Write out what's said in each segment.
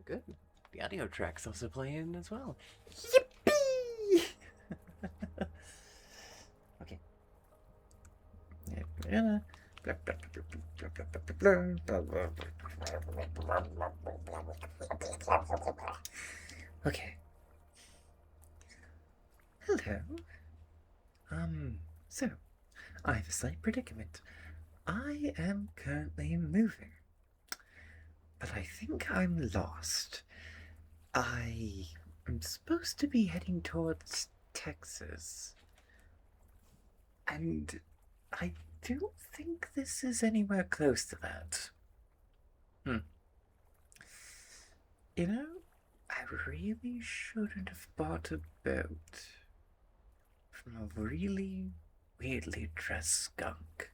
Good. The audio track's also playing as well. Yippee! Okay. Okay. Hello. So, I have a slight predicament. I am currently moving, but I think I'm lost. I am supposed to be heading towards Texas, and I don't think this is anywhere close to that. You know, I really shouldn't have bought a boat from a really weirdly dressed skunk.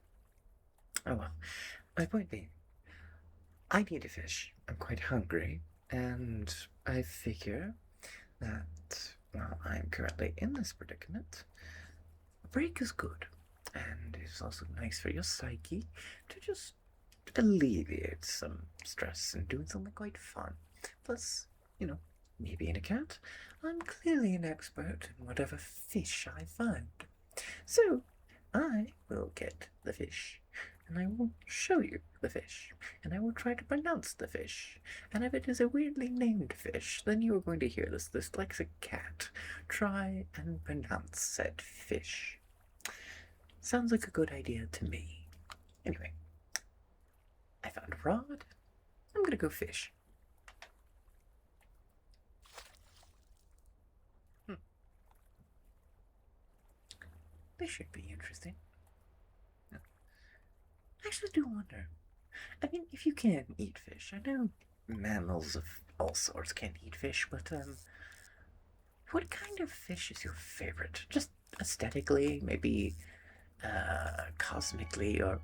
Oh well, my point being, I need a fish. I'm quite hungry, and I figure that while I'm currently in this predicament, a break is good, and it's also nice for your psyche to just alleviate some stress and doing something quite fun. Plus, me being a cat, I'm clearly an expert in whatever fish I find. So, I will get the fish, and I will show you the fish, and I will try to pronounce the fish. And if it is a weirdly named fish, then you are going to hear this dyslexic cat try and pronounce said fish. Sounds like a good idea to me. Anyway, I found a rod. I'm gonna go fish. This should be interesting. I actually do wonder. I mean, if you can eat fish, I know mammals of all sorts can eat fish, but what kind of fish is your favorite? Just aesthetically, maybe cosmically, or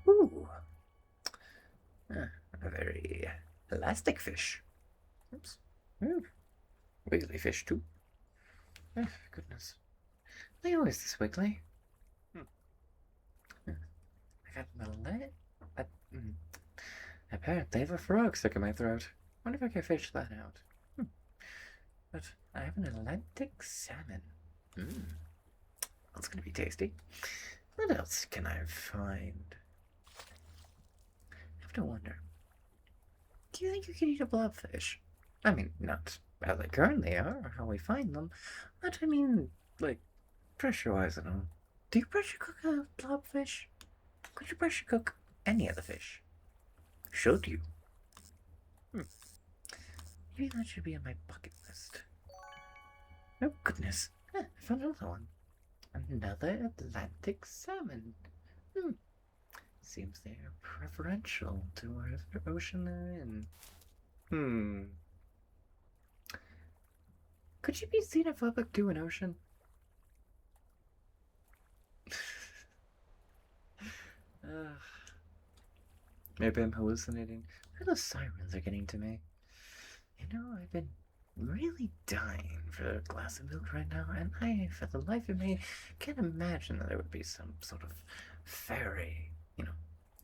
a very elastic fish. Oops. Wiggly fish too. Oh, goodness. They always this wiggly. I got my leg. Apparently, I have a frog stuck in my throat. Wonder if I can fish that out. But I have an Atlantic salmon. That's gonna be tasty. What else can I find? I have to wonder. Do you think you can eat a blobfish? I mean, not how they currently are, or how we find them, but I mean, like, pressure-wise and all. Do you pressure cook a blobfish? Could you pressure cook any other fish? Should you? Maybe that should be on my bucket list. Oh, goodness. I found another one. Another Atlantic salmon. Seems they're preferential to whatever ocean they're in. Could you be xenophobic to an ocean? Maybe I'm hallucinating. Those sirens are getting to me. I've been really dying for a glass of milk right now, and I, for the life of me, can't imagine that there would be some sort of fairy.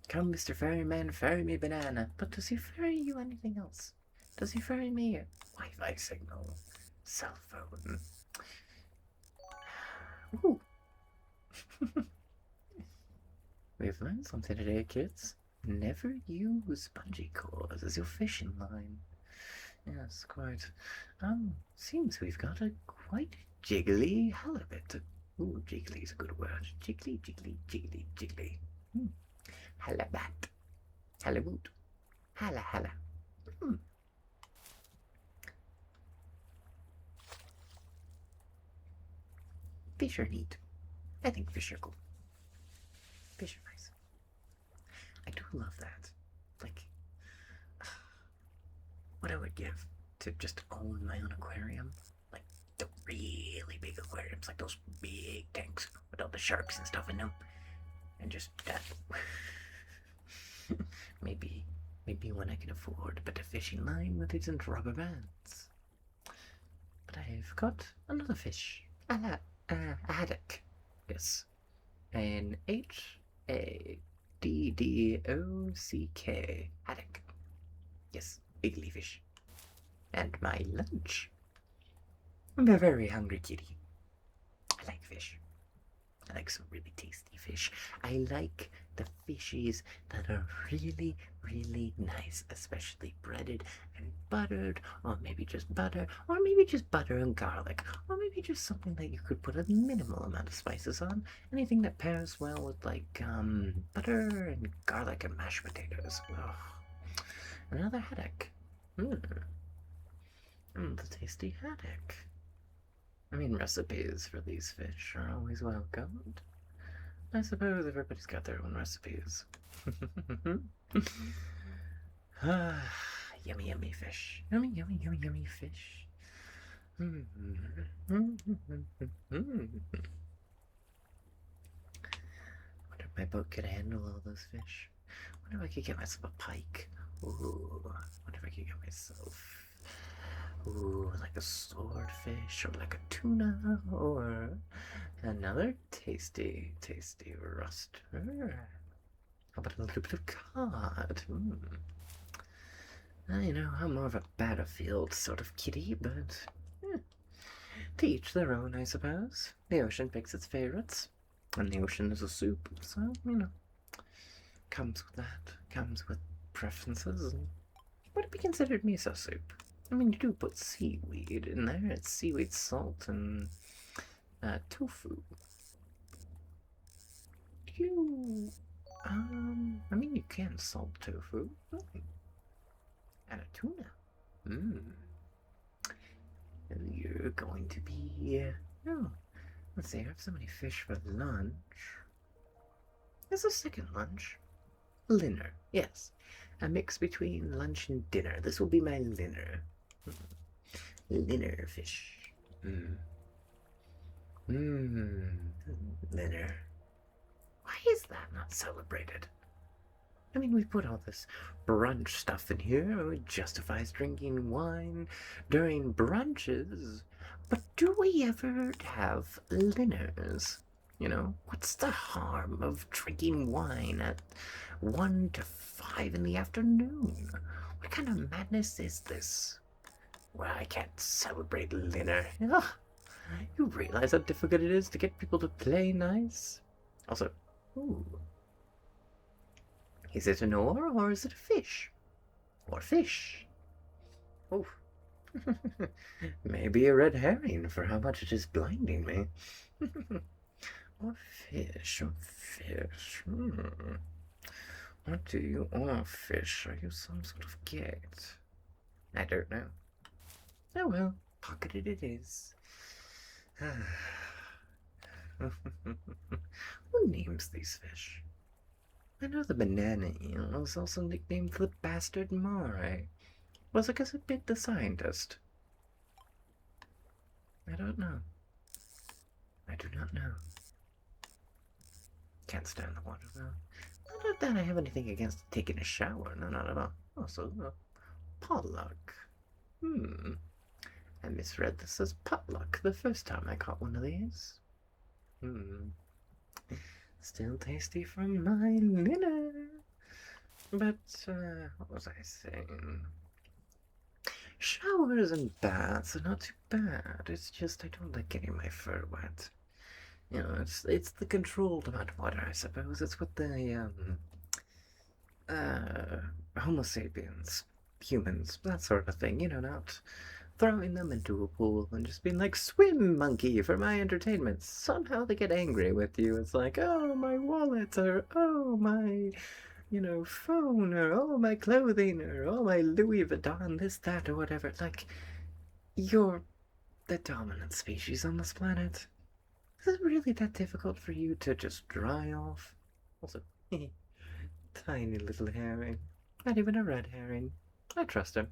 Come, Mr. Ferryman, ferry me banana. But does he ferry you anything else? Does he ferry me a Wi-Fi signal? Cell phone? Ooh. We've learned something today, kids. Never use bungee cords as your fishing line. Yes, quite. Seems we've got a quite jiggly halibut. Ooh, jiggly's a good word. Jiggly, jiggly, jiggly, jiggly. Halibut. Halibut. Hala, hala. Fish are neat. I think fish are cool. Fish are nice. I do love that. Like, what I would give to just own my own aquarium. Like, the really big aquariums, like those big tanks with all the sharks and stuff in them. And just that. maybe one I can afford, but a fishing line with isn't rubber bands. But I've got another fish. A haddock. Yes. An HADDOCK. Haddock. Yes, wiggly fish. And my lunch. I'm a very hungry kitty. I like fish. I like some really tasty fish. I like the fishies that are really, really nice, especially breaded and buttered, or maybe just butter, or maybe just butter and garlic, or maybe just something that you could put a minimal amount of spices on. Anything that pairs well with like butter and garlic and mashed potatoes. Ugh. Another haddock. The tasty haddock. I mean, recipes for these fish are always welcomed. I suppose everybody's got their own recipes. Ah, yummy, yummy fish. Yummy, yummy, yummy, yummy fish. Wonder if my boat could handle all those fish. Wonder if I could get myself a pike. Ooh, wonder if I could get myself, ooh, like a swordfish or like a tuna or another tasty, tasty rust. How about a little bit of cod? You know, I'm more of a battlefield sort of kitty, but to each their own, I suppose. The ocean picks its favorites, and the ocean is a soup, so, you know, comes with that, comes with preferences. And would it be considered miso soup? I mean, you do put seaweed in there. It's seaweed, salt, and tofu. You, I mean, you can salt tofu. And a tuna. And you're going to be, oh, let's see, I have so many fish for lunch. There's a second lunch. Linner, yes. A mix between lunch and dinner. This will be my linner. Linner fish. Linner. Why is that not celebrated? I mean, we put all this brunch stuff in here. It justifies drinking wine during brunches. But do we ever have linners? You know, what's the harm of drinking wine at 1 to 5 in the afternoon? What kind of madness is this? Well, I can't celebrate Linner. Ugh. You realize how difficult it is to get people to play nice? Also, ooh. Is it an oar or is it a fish? Or fish? Oh. Maybe a red herring for how much it is blinding me. Or fish, or fish. What do you or fish? Are you some sort of gate? I don't know. Oh well, pocketed it is. Who names these fish? I know the banana eel is also nicknamed the bastard mare. Was it because it bit the scientist? I don't know. I do not know. Can't stand the water though. Not that I have anything against taking a shower. No, not at all. Also, potluck. I misread this as potluck the first time I caught one of these. Still tasty from my dinner. But, what was I saying? Showers and baths are not too bad. It's just I don't like getting my fur wet. You know, it's the controlled amount of water, I suppose. It's what the, Homo sapiens, humans, that sort of thing, you know, not throwing them into a pool and just being like, swim, monkey, for my entertainment. Somehow they get angry with you. It's like, oh, my wallet, or oh, my, you know, phone, or oh, my clothing, or oh, my Louis Vuitton, this, that, or whatever. Like, you're the dominant species on this planet. Is it really that difficult for you to just dry off? Also, tiny little herring. Not even a red herring. I trust him.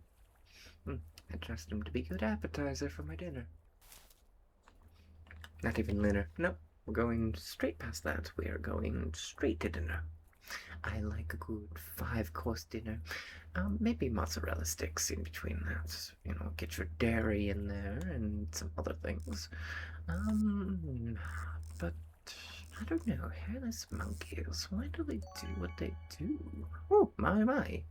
I trust him to be a good appetizer for my dinner. Not even dinner. Nope. We're going straight past that. We are going straight to dinner. I like a good 5-course dinner. Maybe mozzarella sticks in between that. You know, get your dairy in there and some other things. But I don't know. Hairless monkeys. Why do they do what they do? Oh, my.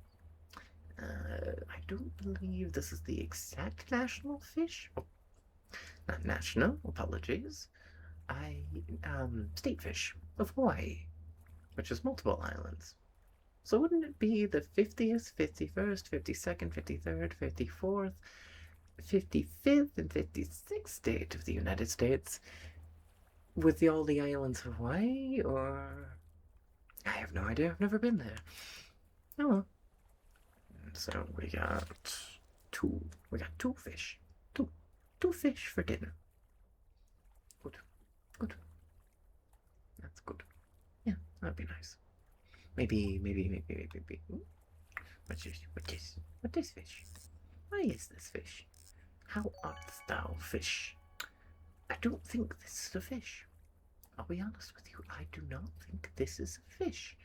I don't believe this is the exact national fish. Oh, not national, apologies. State fish of Hawaii, which is multiple islands. So wouldn't it be the 50th, 51st, 52nd, 53rd, 54th, 55th, and 56th state of the United States with all the islands of Hawaii? Or I have no idea. I've never been there. Oh well. So we got two. We got two fish. Two fish for dinner. Good. Good. That's good. Yeah, that'd be nice. Maybe. What is fish? Why is this fish? How art thou, fish? I don't think this is a fish. I'll be honest with you, I do not think this is a fish.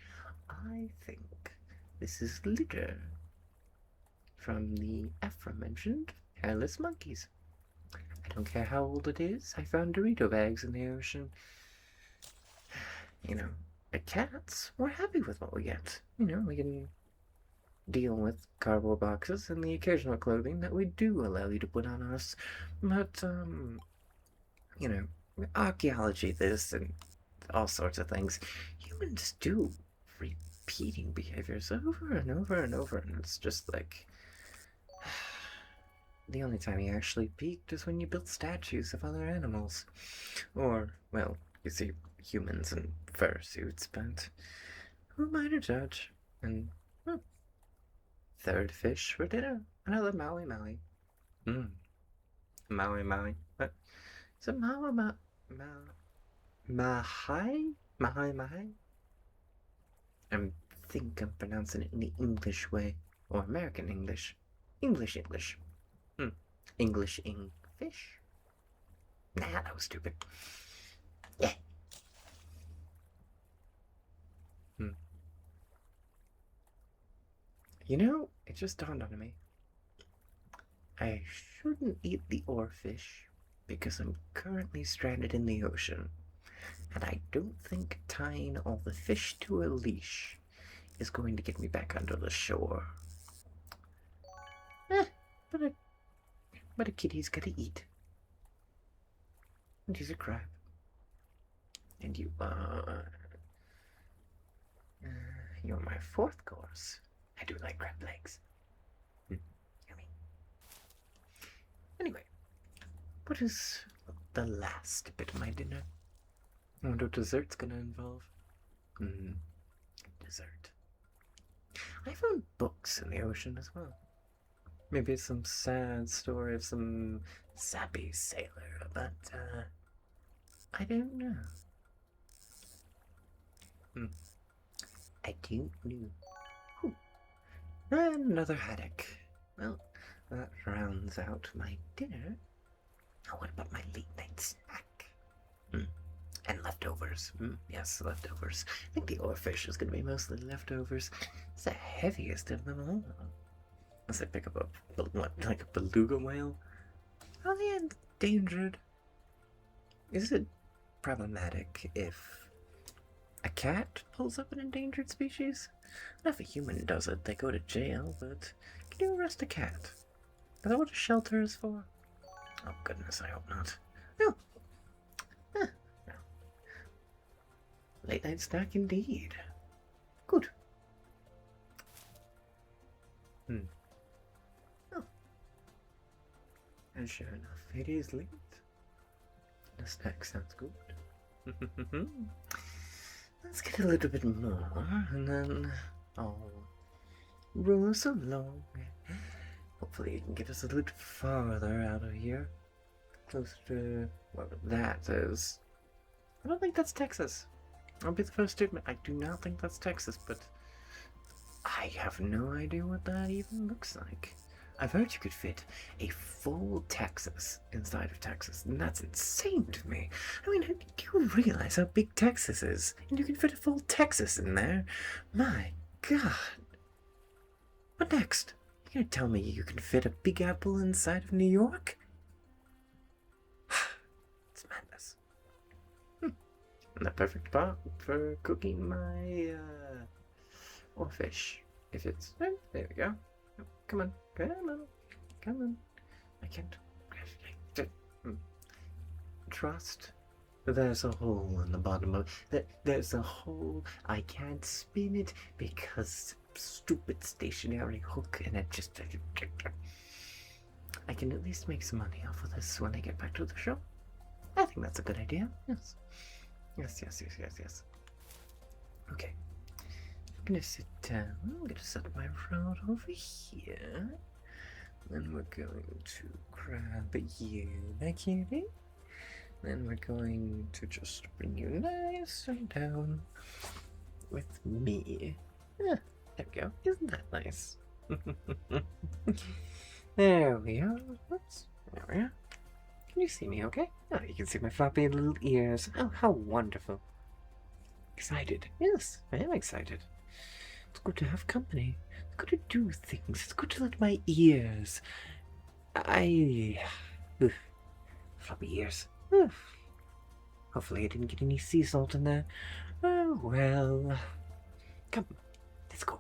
I think this is litter from the aforementioned hairless monkeys. I don't care how old it is. I found Dorito bags in the ocean. You know, the cats, we're happy with what we get. You know, we can deal with cardboard boxes and the occasional clothing that we do allow you to put on us. But, you know, archaeology, this, and all sorts of things. Humans do repeating behaviors over and over and over, and it's just like. The only time you actually peaked is when you built statues of other animals. Or, well, you see humans in fursuits, but who am I to judge? And, third fish for dinner. Another Maui Maui. Maui Maui. What? Is it Maui Maui? Mahai? Mahai Mahai? I think I'm pronouncing it in the English way. Or American English. English. English fish? Nah, that was stupid. Yeah. You know, it just dawned on me. I shouldn't eat the oarfish because I'm currently stranded in the ocean. And I don't think tying all the fish to a leash is going to get me back under the shore. But a kitty's gotta eat. And he's a crab. And you're my fourth course. I do like crab legs. Yummy. Anyway, what is the last bit of my dinner? I wonder what dessert's gonna involve. Dessert. I found books in the ocean as well. Maybe it's some sad story of some sappy sailor, but, I don't know. I don't know. Whew. And another haddock. Well, that rounds out my dinner. Now what about my late night snack? And leftovers. Yes, leftovers. I think the oarfish is going to be mostly leftovers. It's the heaviest of them all. Unless I pick up like a beluga whale? Are they endangered? Is it problematic if a cat pulls up an endangered species? Not if a human does it, they go to jail, but can you arrest a cat? Is that what a shelter is for? Oh goodness, I hope not. No. No. Late night snack indeed. Good. Oh. And sure enough, it is late. The snack sounds good. Let's get a little bit more, and then I'll roll us along. Hopefully it can get us a little farther out of here. Closer to what that is. I don't think that's Texas. I'll be the first to admit, I do not think that's Texas, but I have no idea what that even looks like. I've heard you could fit a full Texas inside of Texas, and that's insane to me. I mean, do you realize how big Texas is? And you can fit a full Texas in there? My God. What next? You're gonna tell me you can fit a Big Apple inside of New York? It's madness. And the perfect pot for cooking my, or fish. If it's, there we go. Come on. Come on. Come on. I can't. Trust. There's a hole in the bottom of there's a hole. I can't spin it because stupid stationary hook, and it just. I can at least make some money off of this when I get back to the show. I think that's a good idea. Yes. Yes. Okay. I'm gonna sit down. I'm gonna set my rod over here. Then we're going to grab you, my cutie. Then we're going to just bring you nice and down with me. Ah, there we go. Isn't that nice? There we are. Oops. There we are. Can you see me okay? Oh, you can see my floppy little ears. Oh, how wonderful. Excited. Yes, I am excited. It's good to have company. It's good to do things. It's good to let my ears. Oof, floppy ears. Oof. Hopefully I didn't get any sea salt in there. Oh, well. Come, let's go.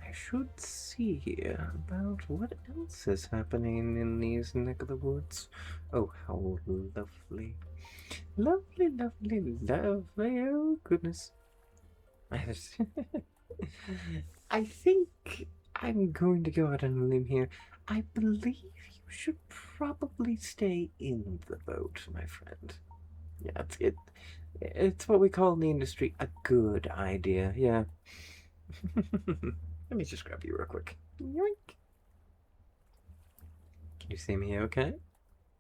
I should see about what else is happening in these neck of the woods. Oh, how lovely. Lovely, lovely, lovely. Oh, goodness. I think I'm going to go out on a limb here. I believe you should probably stay in the boat, my friend. Yeah, it's what we call in the industry a good idea. Yeah. Let me just grab you real quick. Yoink. Can you see me okay?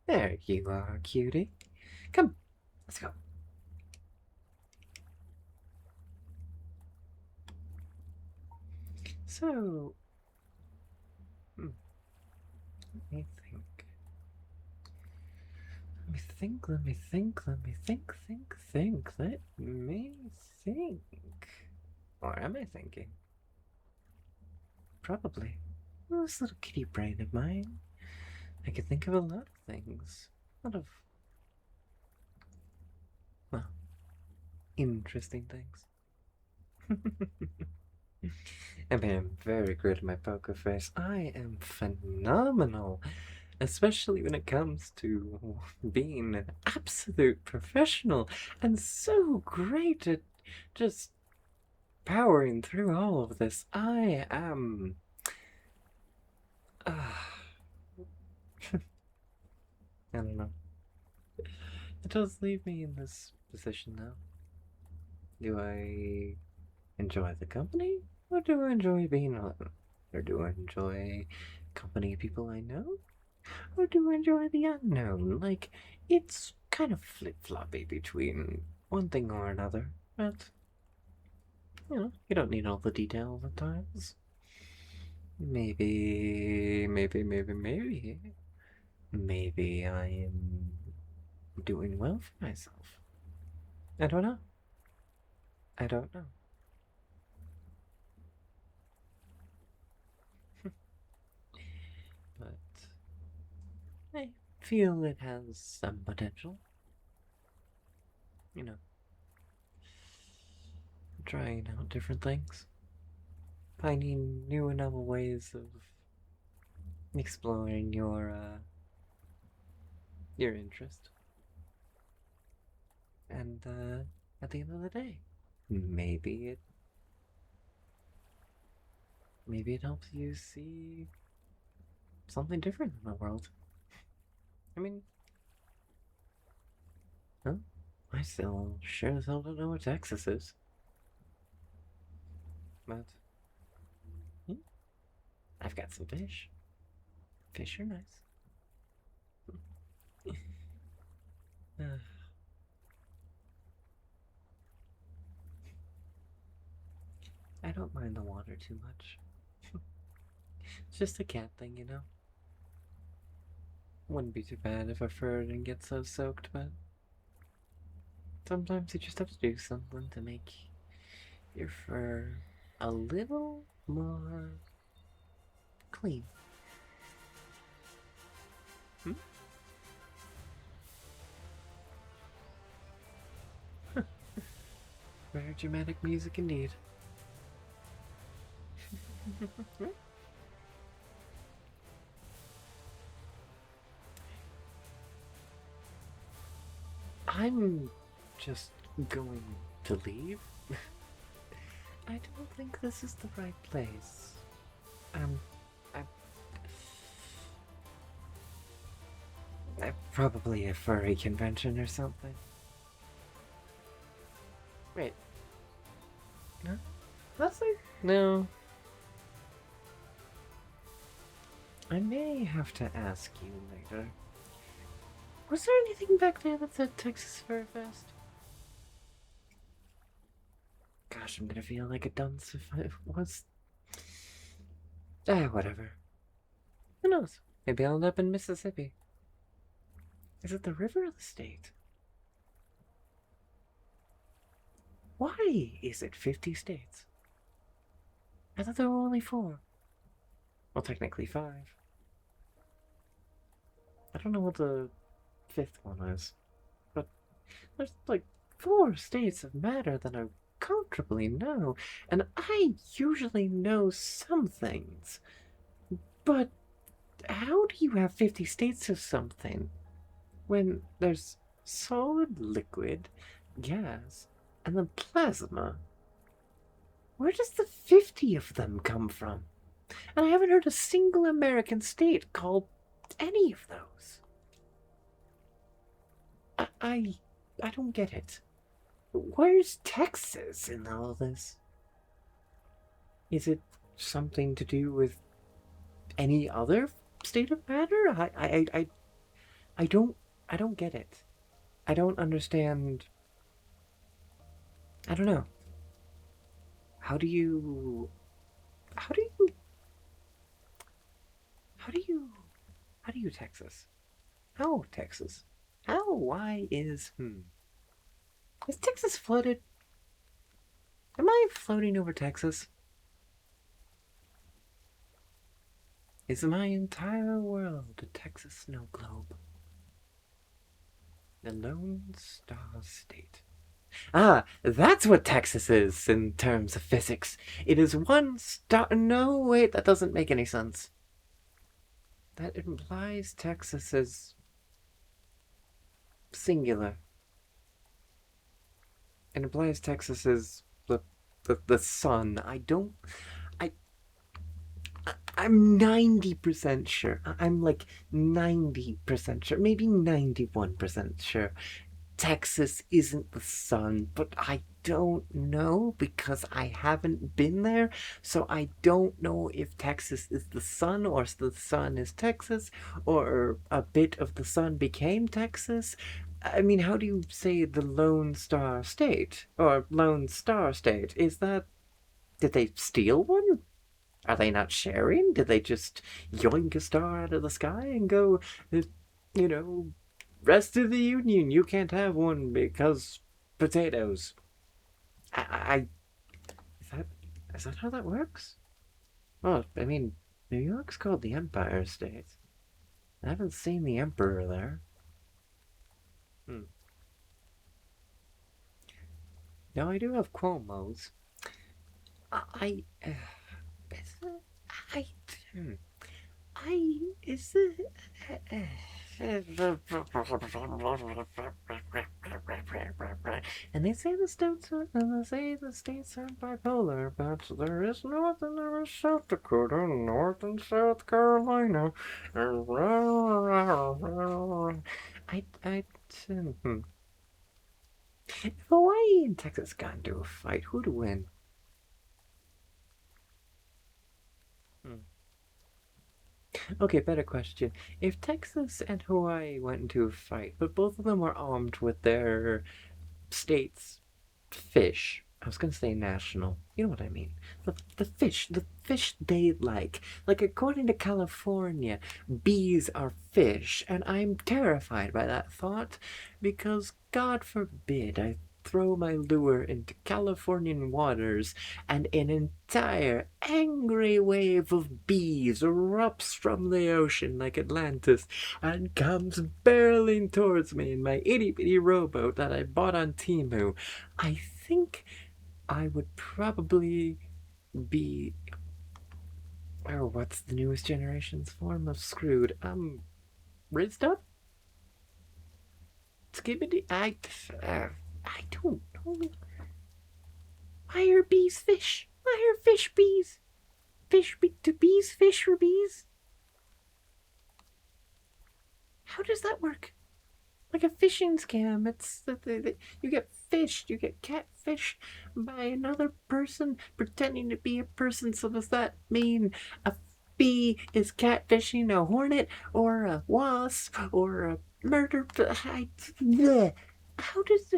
There you are, cutie. Come, let's go. So, let me think. Let me think. Let me think. Let me think. Let me think. Or am I thinking? Probably. Well, this little kitty brain of mine. I could think of a lot of things. A lot of, well, interesting things. I mean, I'm very good at my poker face. I am phenomenal, especially when it comes to being an absolute professional and so great at just powering through all of this. I am. I don't know. It does leave me in this position now. Do I enjoy the company? Or do I enjoy being alone? Or do I enjoy company of people I know? Or do I enjoy the unknown? Like, it's kind of flip-floppy between one thing or another. But, you don't need all the details at times. Maybe I am doing well for myself. I don't know. I don't know. But I feel it has some potential. You know, trying out different things, finding new and novel ways of exploring your interest. And at the end of the day, maybe it maybe it helps you see something different in the world. I mean, huh? I still sure as hell don't know what Texas is. But I've got some fish. Fish are nice. I don't mind the water too much. It's just a cat thing, you know? Wouldn't be too bad if a fur didn't get so soaked, but sometimes you just have to do something to make your fur a little more clean. Hmm? Very dramatic music indeed. I'm just going to leave. I don't think this is the right place. I, probably a furry convention or something. Wait. No? Nothing? No. I may have to ask you later. Was there anything back there that said Texas Fur Fest? Gosh, I'm gonna feel like a dunce if I was. Whatever. Who knows? Maybe I'll end up in Mississippi. Is it the river or the state? Why is it 50 states? I thought there were only 4. Well, technically 5. I don't know what the 5th one is. But there's like 4 states of matter that I comfortably know. And I usually know some things. But how do you have 50 states of something when there's solid, liquid, gas, and then plasma? Where does the 50 of them come from? And I haven't heard a single American state called any of those. I don't get it. Where's Texas in all this? Is it something to do with any other state of matter? I don't get it. I don't understand. I don't know. How do you Texas? How Texas? How? Why is Is Texas flooded? Am I floating over Texas? Is my entire world a Texas snow globe? The Lone Star State. Ah, that's what Texas is in terms of physics. It is one star. No, wait, that doesn't make any sense. That implies Texas is singular. It implies Texas is the sun. I'm 90% sure. I'm like 90% sure, maybe 91% sure Texas isn't the sun, but I don't know because I haven't been there. So I don't know if Texas is the sun or the sun is Texas or a bit of the sun became Texas. I mean, how do you say the Lone Star State or Lone Star State? Is that. Did they steal one? Are they not sharing? Did they just yoink a star out of the sky and go, you know, rest of the union, you can't have one because potatoes? I is that how that works? Well, I mean, New York's called the Empire State. I haven't seen the Emperor there. Now I do have Cuomo's. I, uh, I, is it? And they say the states are, and they say the states are bipolar, but there is North and there is South Dakota, North and South Carolina. If Hawaii and Texas got into a fight, who'd win? Okay, better question. If Texas and Hawaii went into a fight, but both of them were armed with their state's fish, I was gonna say national. You know what I mean? The fish they like. Like, according to California, bees are fish, and I'm terrified by that thought because, God forbid, I throw my lure into Californian waters and an entire angry wave of bees erupts from the ocean like Atlantis and comes barreling towards me in my itty bitty rowboat that I bought on Temu. I think I would probably be. Oh, what's the newest generation's form of screwed? Rizzed up? Skibbity, I don't know. Why are bees fish? Why are fish bees? Do bees fish for bees? How does that work? Like a fishing scam. It's you get fished, you get catfished by another person pretending to be a person. So does that mean a bee is catfishing a hornet or a wasp or a murder? Bleh. How does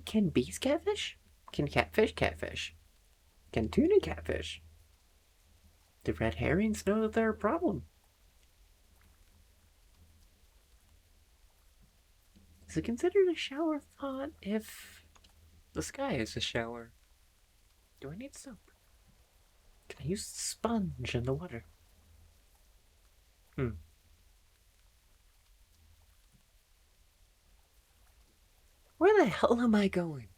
can bees catfish? Can catfish catfish? Can tuna catfish? Do red herrings know that they're a problem? Is it considered a shower thought if the sky is a shower? Do I need soap? Can I use the sponge in the water? Hmm. Where the hell am I going?